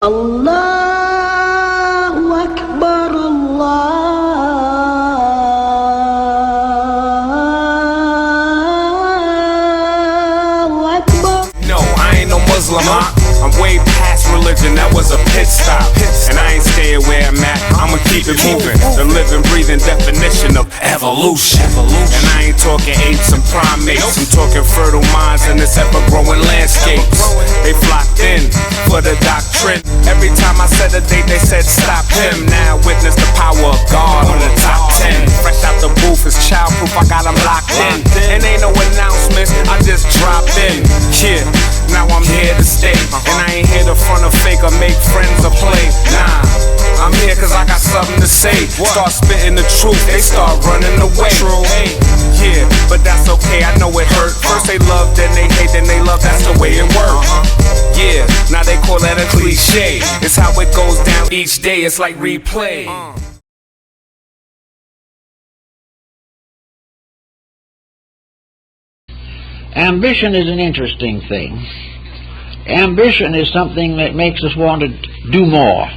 Allahu Akbar, Allahu Akbar. No, I ain't no Muslim, I'm way past religion, that was a pit stop. And I ain't staying where I'm at, I'ma keep it moving. The living, breathing definition of evolution. And I ain't talking apes and primates, I'm talking fertile minds in this ever-growing landscapes. They flocked in for the doctrine. Every time I said a date, they said stop him. Now witness the power of God on the top 10. Fresh out the booth, it's childproof, I got them locked in. And ain't no announcements, I just dropped in. Yeah, now I'm here to stay. And I ain't here to front or fake or make friends or play. Nah, I'm here cause I got something to say. Start spitting the truth, they start running away. Hey, yeah, but that's okay, I know it hurt. First they love, then they hate, then they love, that's the way it works. Yeah, now they call that a cliche. It's how it goes down each day, it's like replay. Ambition is an interesting thing. Ambition is something that makes us want to do more,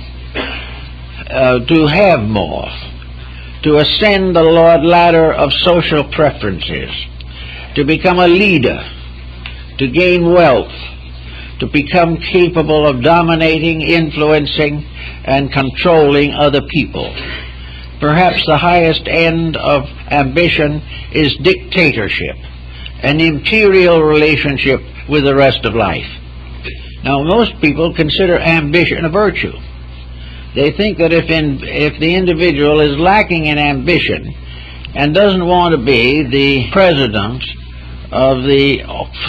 to have more, to ascend the ladder of social preferences, to become a leader, to gain wealth, to become capable of dominating, influencing, and controlling other people. Perhaps the highest end of ambition is dictatorship, an imperial relationship with the rest of life. Now, most people consider ambition a virtue. They think that if the individual is lacking in ambition and doesn't want to be the president of the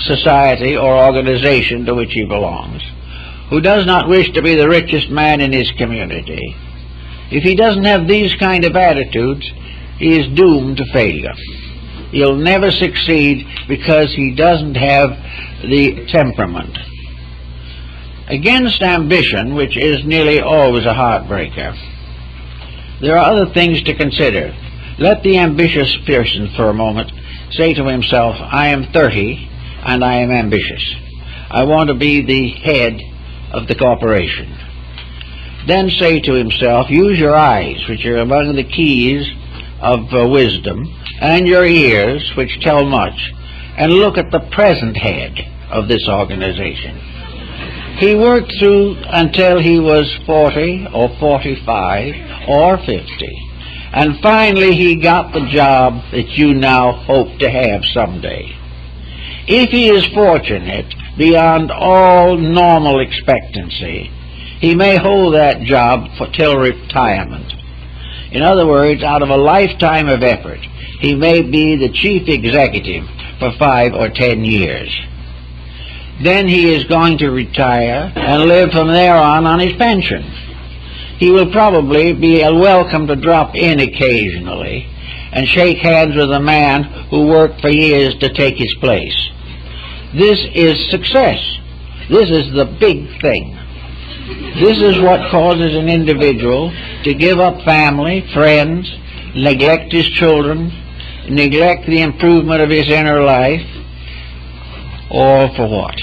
society or organization to which he belongs, who does not wish to be the richest man in his community, if he doesn't have these kind of attitudes, he is doomed to failure. He'll never succeed because he doesn't have the temperament. Against ambition, which is nearly always a heartbreaker, there are other things to consider. Let the ambitious person for a moment say to himself, I am 30 and I am ambitious. I want to be the head of the corporation. Then say to himself, use your eyes, which are among the keys of wisdom, and your ears, which tell much, and look at the present head of this organization. He worked through until he was 40 or 45 or 50. And finally he got the job that you now hope to have someday. If he is fortunate beyond all normal expectancy, he may hold that job till retirement. In other words, out of a lifetime of effort, he may be the chief executive for 5 or 10 years. Then he is going to retire and live from there on his pension. He will probably be welcome to drop in occasionally and shake hands with a man who worked for years to take his place. This is success. This is the big thing. This is what causes an individual to give up family, friends, neglect his children, neglect the improvement of his inner life. All for what?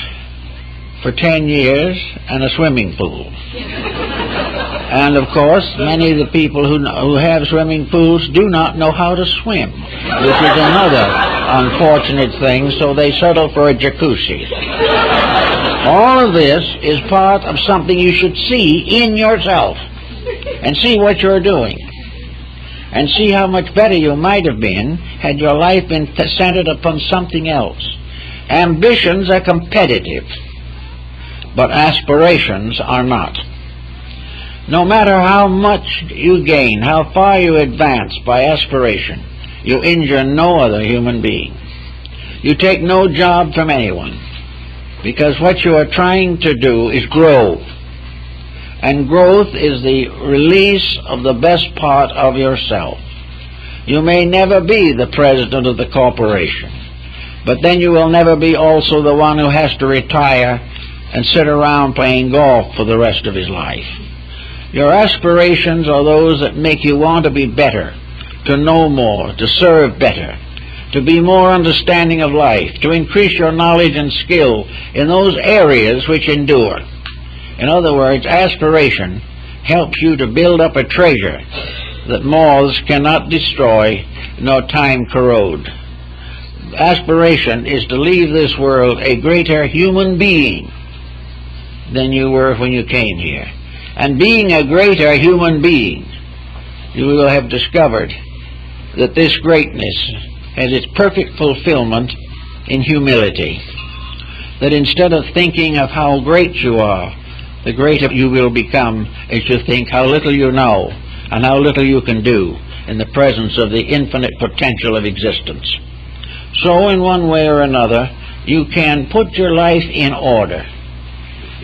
For 10 years and a swimming pool. And of course, many of the people who have swimming pools do not know how to swim, which is another unfortunate thing, so they settle for a jacuzzi. All of this is part of something you should see in yourself, and see what you're doing, and see how much better you might have been had your life been centered upon something else. Ambitions are competitive, but aspirations are not. No matter how much you gain, how far you advance by aspiration, you injure no other human being. You take no job from anyone, because what you are trying to do is grow. And growth is the release of the best part of yourself. You may never be the president of the corporation, but then you will never be also the one who has to retire and sit around playing golf for the rest of his life. Your aspirations are those that make you want to be better, to know more, to serve better, to be more understanding of life, to increase your knowledge and skill in those areas which endure. In other words, aspiration helps you to build up a treasure that moths cannot destroy nor time corrode. Aspiration is to leave this world a greater human being than you were when you came here. And being a greater human being, you will have discovered that this greatness has its perfect fulfillment in humility. That instead of thinking of how great you are, the greater you will become as you think how little you know and how little you can do in the presence of the infinite potential of existence. So in one way or another, you can put your life in order